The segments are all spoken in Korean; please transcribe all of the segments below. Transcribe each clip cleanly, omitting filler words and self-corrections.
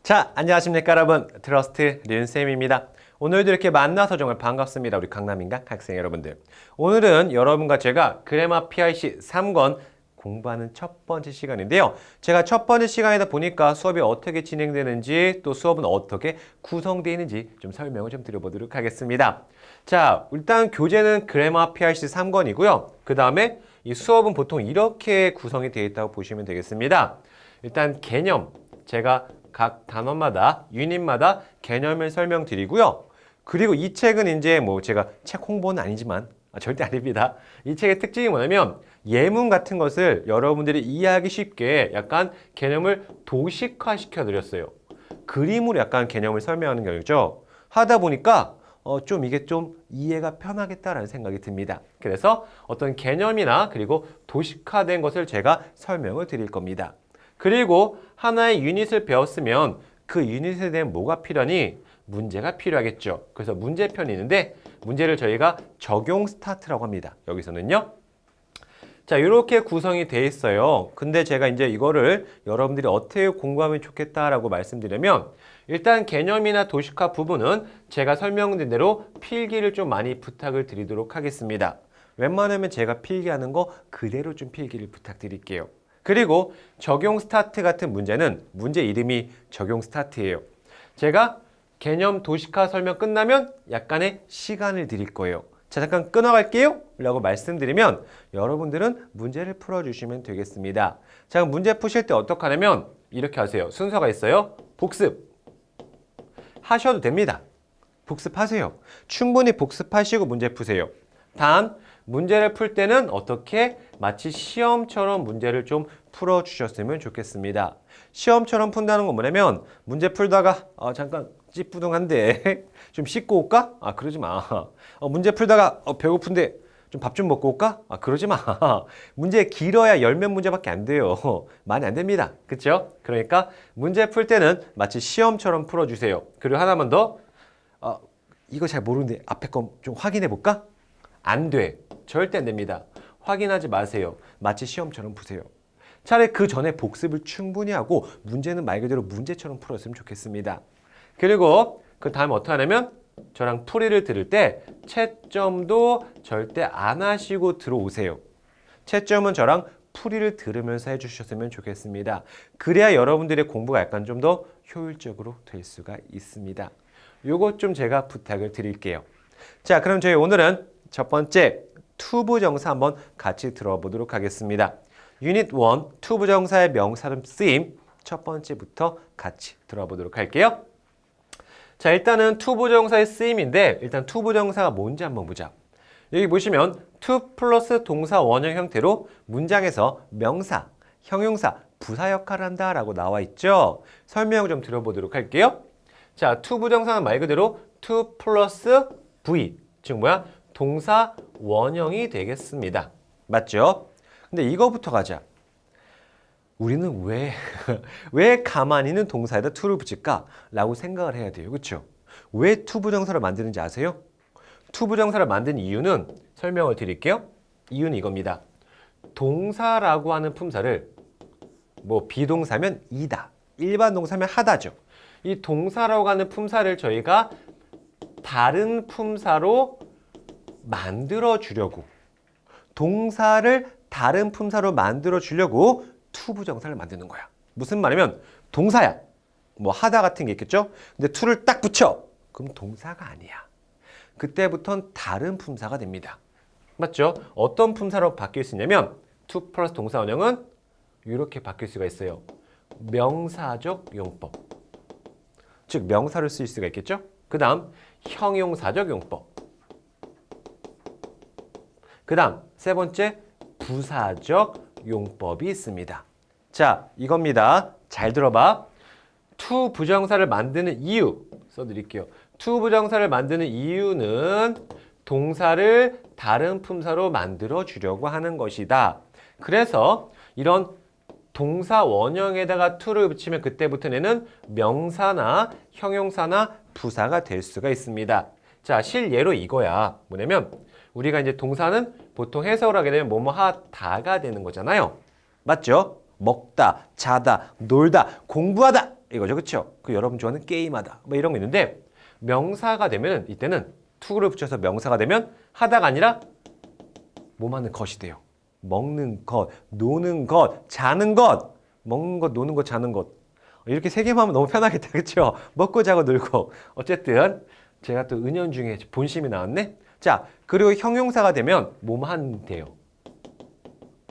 자, 안녕하십니까 여러분. 트러스트 륜쌤입니다. 오늘도 이렇게 만나서 정말 반갑습니다. 우리 강남인강 학생 여러분들. 오늘은 여러분과 제가 그래마 PIC 3권 공부하는 첫 번째 시간인데요. 제가 첫 번째 시간이다 보니까 수업이 어떻게 진행되는지 또 수업은 어떻게 구성되어 있는지 좀 설명을 좀 드려보도록 하겠습니다. 자, 일단 교재는 그래마 PIC 3권이고요. 그 다음에 이 수업은 보통 이렇게 구성이 되어 있다고 보시면 되겠습니다. 일단 개념, 제가 각 단원마다, 유닛마다 개념을 설명드리고요. 그리고 이 책은 이제 뭐 제가 책 홍보는 아니지만 절대 아닙니다. 이 책의 특징이 뭐냐면 예문 같은 것을 여러분들이 이해하기 쉽게 약간 개념을 도식화 시켜드렸어요. 그림으로 약간 개념을 설명하는 경우죠. 하다 보니까 좀 이게 좀 이해가 편하겠다라는 생각이 듭니다. 그래서 어떤 개념이나 그리고 도식화된 것을 제가 설명을 드릴 겁니다. 그리고 하나의 유닛을 배웠으면 그 유닛에 대한 뭐가 필요하니? 문제가 필요하겠죠. 그래서 문제편이 있는데 문제를 저희가 적용 스타트라고 합니다. 여기서는요. 자, 이렇게 구성이 돼 있어요. 근데 제가 이제 이거를 여러분들이 어떻게 공부하면 좋겠다라고 말씀드리면 일단 개념이나 도식화 부분은 제가 설명드린 대로 필기를 좀 많이 부탁을 드리도록 하겠습니다. 웬만하면 제가 필기하는 거 그대로 좀 필기를 부탁드릴게요. 그리고 적용 스타트 같은 문제는 문제 이름이 적용 스타트예요. 제가 개념 도식화 설명 끝나면 약간의 시간을 드릴 거예요. 자, 잠깐 끊어갈게요 라고 말씀드리면 여러분들은 문제를 풀어주시면 되겠습니다. 자, 그럼 문제 푸실 때 어떻게 하냐면 이렇게 하세요. 순서가 있어요. 복습 하셔도 됩니다. 복습하세요. 충분히 복습하시고 문제 푸세요. 단 문제를 풀 때는 어떻게 마치 시험처럼 문제를 좀 풀어주셨으면 좋겠습니다. 시험처럼 푼다는 건 뭐냐면 문제 풀다가 잠깐 찌뿌둥한데 좀 씻고 올까? 그러지 마. 문제 풀다가 배고픈데 좀 밥 좀 먹고 올까? 그러지 마. 문제 길어야 10몇 문제밖에 안 돼요. 많이 안 됩니다. 그렇죠? 그러니까 문제 풀 때는 마치 시험처럼 풀어주세요. 그리고 하나만 더. 이거 잘 모르는데 앞에 거 좀 확인해 볼까? 안 돼. 절대 안 됩니다. 확인하지 마세요. 마치 시험처럼 푸세요. 차라리 그 전에 복습을 충분히 하고 문제는 말 그대로 문제처럼 풀었으면 좋겠습니다. 그리고 그 다음에 어떻게 하냐면 저랑 풀이를 들을 때 채점도 절대 안 하시고 들어오세요. 채점은 저랑 풀이를 들으면서 해주셨으면 좋겠습니다. 그래야 여러분들의 공부가 약간 좀 더 효율적으로 될 수가 있습니다. 요것 좀 제가 부탁을 드릴게요. 자, 그럼 저희 오늘은 첫 번째 투부정사 한번 같이 들어보도록 하겠습니다. 유닛 1 투부정사의 명사름 쓰임 첫 번째부터 같이 들어보도록 할게요. 자, 일단은 투부정사의 쓰임인데 일단 투부정사가 뭔지 한번 보자. 여기 보시면 to 플러스 동사 원형 형태로 문장에서 명사, 형용사, 부사 역할을 한다라고 나와 있죠. 설명을 좀 들어보도록 할게요. 자, 투부정사는 말 그대로 to 플러스 v, 즉 뭐야? 동사 원형이 되겠습니다. 맞죠? 근데 이거부터 가자. 우리는 왜 가만히는 동사에다 to를 붙일까? 라고 생각을 해야 돼요. 그렇죠? 왜 to 부정사를 만드는지 아세요? to 부정사를 만든 이유는 설명을 드릴게요. 이유는 이겁니다. 동사라고 하는 품사를 뭐 비동사면 이다, 일반 동사면 하다죠. 이 동사라고 하는 품사를 저희가 다른 품사로 만들어 주려고, 동사를 다른 품사로 만들어 주려고 to 부정사를 만드는 거야. 무슨 말이면 동사야. 뭐 하다 같은 게 있겠죠? 근데 to를 딱 붙여. 그럼 동사가 아니야. 그때부터는 다른 품사가 됩니다. 맞죠? 어떤 품사로 바뀔 수 있냐면 to 플러스 동사 원형은 이렇게 바뀔 수가 있어요. 명사적 용법. 즉 명사를 쓸 수가 있겠죠? 그 다음 형용사적 용법. 그 다음 세 번째 부사적 용법이 있습니다. 자, 이겁니다. 잘 들어봐. to 부정사를 만드는 이유 써드릴게요. to 부정사를 만드는 이유는 동사를 다른 품사로 만들어 주려고 하는 것이다. 그래서 이런 동사 원형에다가 to를 붙이면 그때부터 얘는 명사나 형용사나 부사가 될 수가 있습니다. 자, 실예로 이거야. 뭐냐면 우리가 이제 동사는 보통 해석을 하게 되면 뭐뭐 하다가 되는 거잖아요. 맞죠? 먹다, 자다, 놀다, 공부하다 이거죠. 그쵸? 그 여러분 좋아하는 게임하다. 뭐 이런 거 있는데 명사가 되면 이때는 to를 붙여서 명사가 되면 하다가 아니라 뭐하는 것이 돼요. 먹는 것, 노는 것, 자는 것. 먹는 것, 노는 것, 자는 것. 이렇게 세 개만 하면 너무 편하겠다. 그쵸? 먹고 자고 놀고. 어쨌든 제가 또 은연중에 본심이 나왔네. 자, 그리고 형용사가 되면 뭐만 돼요.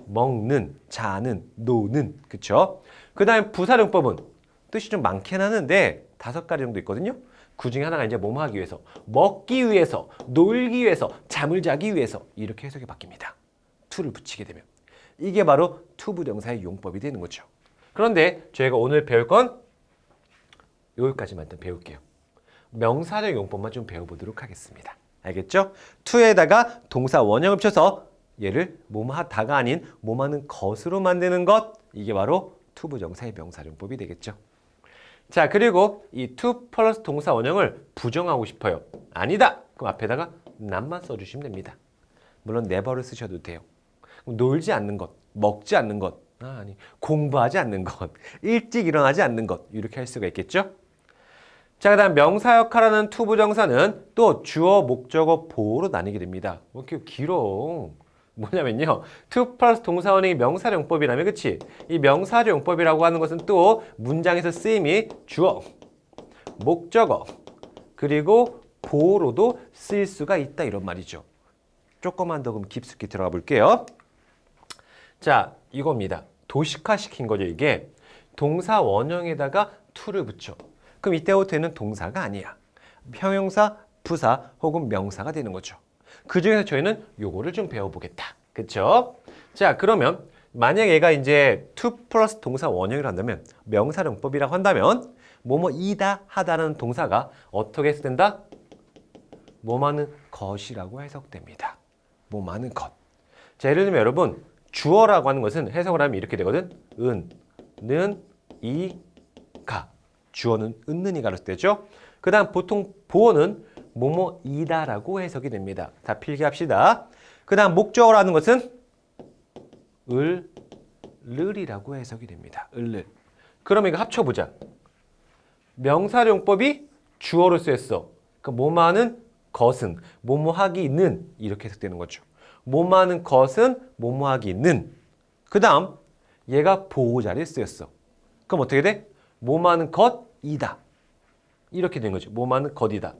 먹는, 자는, 노는. 그쵸? 그 다음에 부사용법은 뜻이 좀 많긴 하는데 5가지 정도 있거든요. 그 중에 하나가 이제 뭐뭐 하기 위해서, 먹기 위해서, 놀기 위해서, 잠을 자기 위해서 이렇게 해석이 바뀝니다. to를 붙이게 되면. 이게 바로 to 부정사의 용법이 되는 거죠. 그런데 저희가 오늘 배울 건 여기까지만 일단 배울게요. 명사적 용법만 좀 배워보도록 하겠습니다. 알겠죠? to에다가 동사 원형을 붙여서 얘를 뭐뭐 하다가 아닌 뭐뭐 하는 것으로 만드는 것. 이게 바로 to 부정사의 명사용법이 되겠죠. 자, 그리고 이 to 플러스 동사 원형을 부정하고 싶어요. 아니다. 그럼 앞에다가 not만 써주시면 됩니다. 물론 never를 쓰셔도 돼요. 놀지 않는 것, 먹지 않는 것, 아니 공부하지 않는 것, 일찍 일어나지 않는 것 이렇게 할 수가 있겠죠. 자, 그 다음 명사 역할하는 to 부정사는 또 주어, 목적어, 보어로 나뉘게 됩니다. 뭐 이렇게 길어. 뭐냐면요. to 플러스 동사 원형이 명사적 용법이라면 그치? 이 명사적 용법이라고 하는 것은 또 문장에서 쓰임이 주어, 목적어, 그리고 보어로도 쓰일 수가 있다 이런 말이죠. 조금만 더 그럼 깊숙이 들어가 볼게요. 자, 이겁니다. 도식화시킨 거죠, 이게. 동사 원형에다가 to를 붙여. 그럼 이때부터는 동사가 아니야. 형용사, 부사 혹은 명사가 되는 거죠. 그 중에서 저희는 요거를 좀 배워보겠다. 그쵸? 자, 그러면 만약 얘가 이제 to 플러스 동사 원형을 한다면 명사용법이라고 한다면 뭐뭐이다 하다는 동사가 어떻게 해석된다? 뭐뭐하는 것이라고 해석됩니다. 뭐뭐하는 것. 자, 예를 들면 여러분 주어라고 하는 것은 해석을 하면 이렇게 되거든. 은, 는, 이, 가. 주어는 은는 이가로 쓰죠. 그 다음 보통 보어는 뭐뭐이다라고 해석이 됩니다. 다 필기합시다. 그 다음 목적어라는 것은 을, 르이라고 해석이 됩니다. 을를. 그럼 이거 합쳐보자. 명사용법이 주어로 쓰였어. 그 뭐뭐하는 것은, 뭐뭐하기는 이렇게 해석되는 거죠. 뭐뭐하는 것은, 뭐뭐하기는. 그 다음 얘가 보호 자리에 쓰였어. 그럼 어떻게 돼? 뭐뭐하는 것이다. 이렇게 된 거죠. 뭐뭐하는 것이다.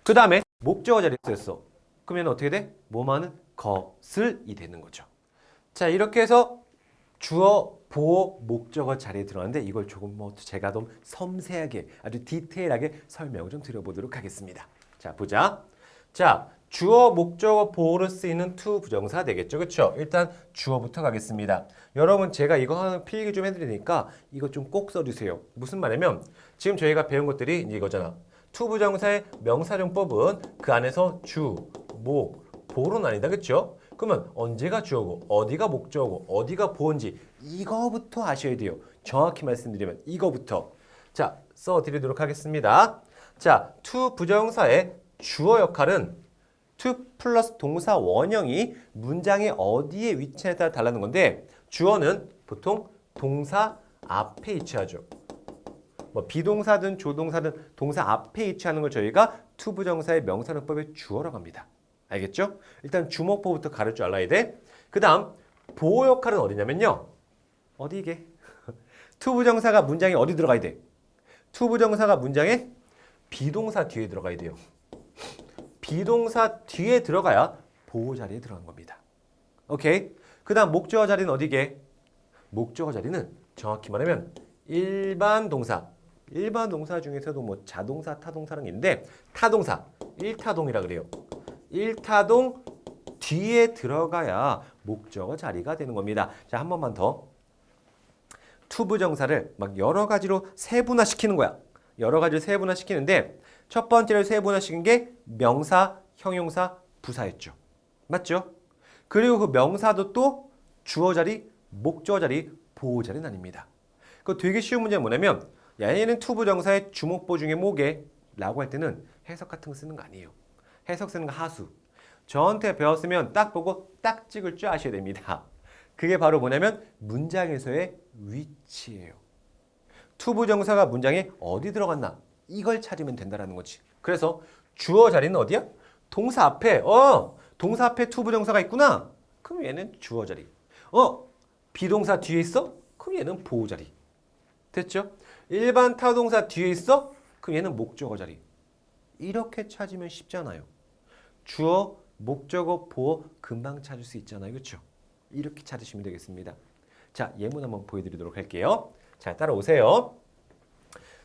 그 다음에 목적어 자리에 쓰였어. 그러면 어떻게 돼? 뭐뭐하는 것을이 되는 거죠. 자, 이렇게 해서 주어, 보어, 목적어 자리에 들어갔는데 이걸 조금 제가 좀 섬세하게 아주 디테일하게 설명을 좀 드려보도록 하겠습니다. 자, 보자. 자, 주어, 목적어, 보어로 쓰이는 to 부정사 되겠죠. 그렇죠? 일단 주어부터 가겠습니다. 여러분 제가 이거 하나 필기 좀 해드리니까 이거 좀 꼭 써주세요. 무슨 말이냐면 지금 저희가 배운 것들이 이제 이거잖아. to 부정사의 명사용법은 그 안에서 주, 목, 보로 나뉜다. 그렇죠? 그러면 언제가 주어고 어디가 목적어고 어디가 보어인지 이거부터 아셔야 돼요. 정확히 말씀드리면 이거부터. 자, 써드리도록 하겠습니다. 자, to 부정사의 주어 역할은 to 플러스 동사 원형이 문장의 어디에 위치에 따라 달라는 건데 주어는 보통 동사 앞에 위치하죠. 뭐 비동사든 조동사든 동사 앞에 위치하는 걸 저희가 to 부정사의 명사용법의 주어라고 합니다. 알겠죠? 일단 주목보부터 가를 줄 알아야 돼. 그 다음 보호 역할은 어디냐면요. 어디 이게? to 부정사가 문장에 어디 들어가야 돼? to 부정사가 문장에 비동사 뒤에 들어가야 돼요. 비동사 뒤에 들어가야 보호 자리에 들어간 겁니다. 오케이? 그 다음 목적어 자리는 어디게? 목적어 자리는 정확히 말하면 일반 동사. 일반 동사 중에서도 뭐 자동사, 타동사랑 있는데 타동사, 일타동이라 그래요. 일타동 뒤에 들어가야 목적어 자리가 되는 겁니다. 자, 한 번만 더. to 부정사를 막 여러 가지로 세분화시키는 거야. 여러 가지로 세분화시키는데 첫 번째로 세분화시킨 게 명사, 형용사, 부사였죠. 맞죠? 그리고 그 명사도 또 주어 자리, 목적어 자리, 보호 자리 나뉩니다. 그 되게 쉬운 문제는 뭐냐면 야, 얘는 to 부정사의 주목보 중에 뭐게? 라고 할 때는 해석 같은 거 쓰는 거 아니에요. 해석 쓰는 거 하수. 저한테 배웠으면 딱 보고 딱 찍을 줄 아셔야 됩니다. 그게 바로 뭐냐면 문장에서의 위치예요. 투부정사가 문장에 어디 들어갔나? 이걸 찾으면 된다라는 거지. 그래서 주어 자리는 어디야? 동사 앞에. 동사 앞에 투부정사가 있구나. 그럼 얘는 주어 자리. 비동사 뒤에 있어? 그럼 얘는 보호 자리. 됐죠? 일반 타동사 뒤에 있어? 그럼 얘는 목적어 자리. 이렇게 찾으면 쉽잖아요. 주어, 목적어, 보호 금방 찾을 수 있잖아요. 그렇죠? 이렇게 찾으시면 되겠습니다. 자, 예문 한번 보여드리도록 할게요. 자, 따라오세요.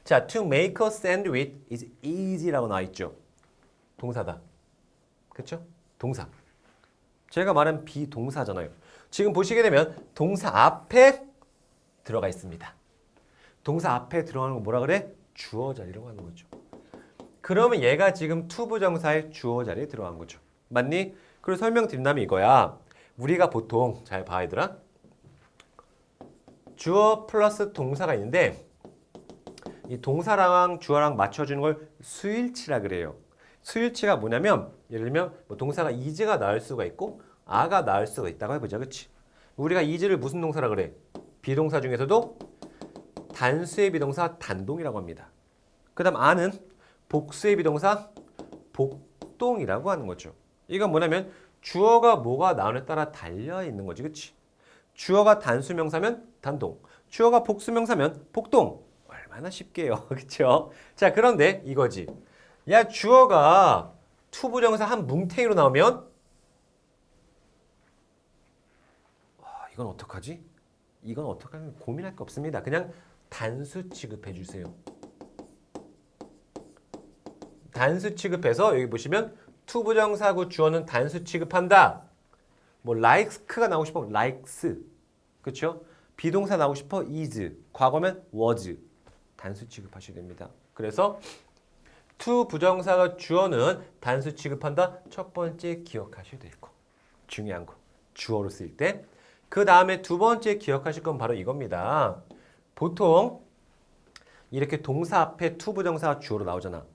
자, to make a sandwich is easy라고 나와 있죠. 동사다. 그렇죠? 동사. 제가 말한 비동사잖아요. 지금 보시게 되면 동사 앞에 들어가 있습니다. 동사 앞에 들어가는 거 뭐라 그래? 주어 자리라고 하는 거죠. 그러면 얘가 지금 투부정사의 주어 자리에 들어간 거죠. 맞니? 그리고 설명드린다면 이거야. 우리가 보통 잘 봐 얘들아. 주어 플러스 동사가 있는데 이 동사랑 주어랑 맞춰주는 걸 수일치라 그래요. 수일치가 뭐냐면 예를 들면 뭐 동사가 is가 나올 수가 있고 a가 나올 수가 있다고 해보자. 그치? 우리가 is를 무슨 동사라 그래? 비동사 중에서도 단수의 비동사 단동이라고 합니다. 그 다음 a는 복수의 비동사 복동이라고 하는 거죠. 이건 뭐냐면 주어가 뭐가 나오느냐에 따라 달려있는 거지. 그치? 주어가 단수명사면 단동, 주어가 복수명사면 복동. 얼마나 쉽게요. 그쵸? 자, 그런데 이거지. 야, 주어가 투부정사 한 뭉탱이로 나오면 이건 어떡하지? 이건 어떡하면 고민할 거 없습니다. 그냥 단수 취급해 주세요. 단수 취급해서 여기 보시면 투부정사구 주어는 단수 취급한다. 뭐 likes가 나오고 싶으면 likes. 그렇죠? 비동사 나오고 싶어 is. 과거면 was. 단수 취급하셔야 됩니다. 그래서 투부정사가 주어는 단수 취급한다. 첫 번째 기억하셔야 되고. 중요한 거. 주어로 쓸 때. 그 다음에 두 번째 기억하실 건 바로 이겁니다. 보통 이렇게 동사 앞에 투부정사가 주어로 나오잖아.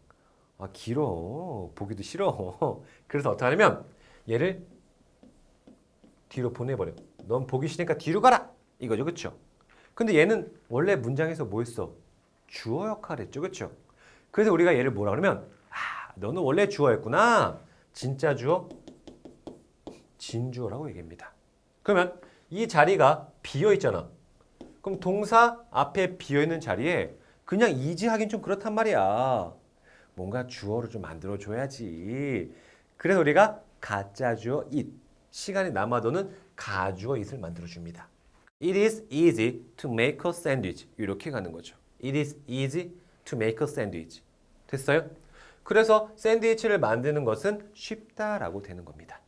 길어. 보기도 싫어. 그래서 어떻게 하냐면 얘를 뒤로 보내버려. 넌 보기 싫으니까 뒤로 가라. 이거죠. 그렇죠? 근데 얘는 원래 문장에서 뭐 했어? 주어 역할을 했죠. 그렇죠? 그래서 우리가 얘를 뭐라 그러면 너는 원래 주어였구나. 진짜 주어? 진주어라고 얘기합니다. 그러면 이 자리가 비어있잖아. 그럼 동사 앞에 비어있는 자리에 그냥 is 하긴 좀 그렇단 말이야. 뭔가 주어를 좀 만들어줘야지. 그래서 우리가 가짜 주어 it, 시간이 남아도는 가주어 it을 만들어줍니다. It is easy to make a sandwich. 이렇게 가는 거죠. It is easy to make a sandwich. 됐어요? 그래서 샌드위치를 만드는 것은 쉽다라고 되는 겁니다.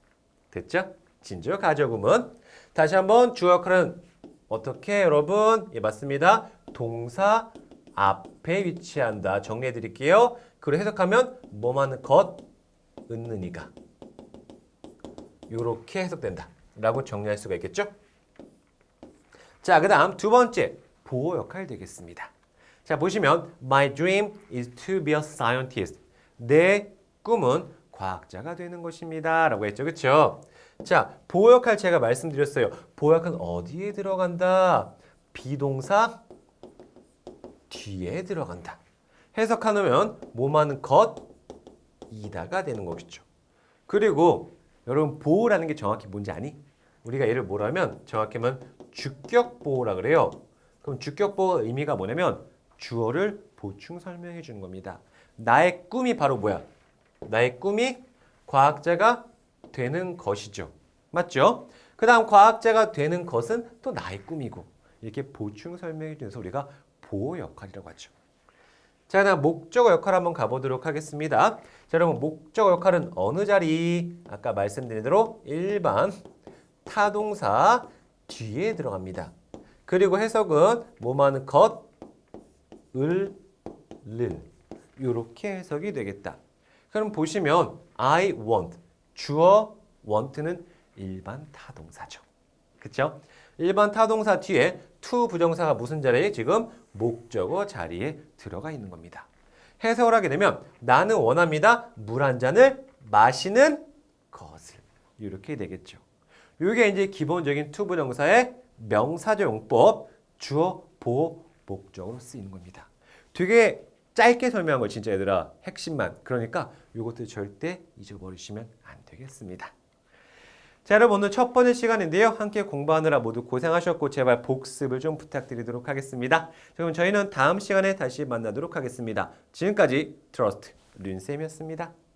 됐죠? 진주 가져구문. 다시 한번 주어 역할은 어떻게 여러분? 예, 맞습니다. 동사 앞에 위치한다. 정리해 드릴게요. 그리고 해석하면 뭐만 것, 은는 이가. 이렇게 해석된다. 라고 정리할 수가 있겠죠? 자, 그 다음 두 번째, 보호 역할 되겠습니다. 자, 보시면 My dream is to be a scientist. 내 꿈은 과학자가 되는 것입니다. 라고 했죠. 그렇죠? 자, 보호 역할 제가 말씀드렸어요. 보호 역할은 어디에 들어간다? 비동사 뒤에 들어간다. 해석하면 뭐만 것, 이다가 되는 거겠죠. 그리고 여러분 보호라는 게 정확히 뭔지 아니? 우리가 얘를 뭐라면 정확히 하면 주격 보호라 그래요. 그럼 주격 보호 의미가 뭐냐면 주어를 보충 설명해 주는 겁니다. 나의 꿈이 바로 뭐야? 나의 꿈이 과학자가 되는 것이죠. 맞죠? 그 다음 과학자가 되는 것은 또 나의 꿈이고 이렇게 보충 설명해 주면서 우리가 보호 역할이라고 하죠. 자, 그다음 목적어 역할 한번 가보도록 하겠습니다. 자, 여러분 목적어 역할은 어느 자리? 아까 말씀드린 대로 일반 타동사 뒤에 들어갑니다. 그리고 해석은 뭐만 것, 을, 를 이렇게 해석이 되겠다. 그럼 보시면 I want, 주어 want는 일반 타동사죠. 그렇죠? 일반 타동사 뒤에 to 부정사가 무슨 자리에? 지금 목적어 자리에 들어가 있는 겁니다. 해석을 하게 되면 나는 원합니다. 물 한 잔을 마시는 것을. 이렇게 되겠죠. 이게 이제 기본적인 to 부정사의 명사적 용법, 주어, 보호, 목적으로 쓰이는 겁니다. 되게 짧게 설명한 거 진짜 얘들아 핵심만. 그러니까 이것도 절대 잊어버리시면 안 되겠습니다. 자, 여러분 오늘 첫 번째 시간인데요. 함께 공부하느라 모두 고생하셨고 제발 복습을 좀 부탁드리도록 하겠습니다. 그럼 저희는 다음 시간에 다시 만나도록 하겠습니다. 지금까지 트러스트 륜쌤이었습니다.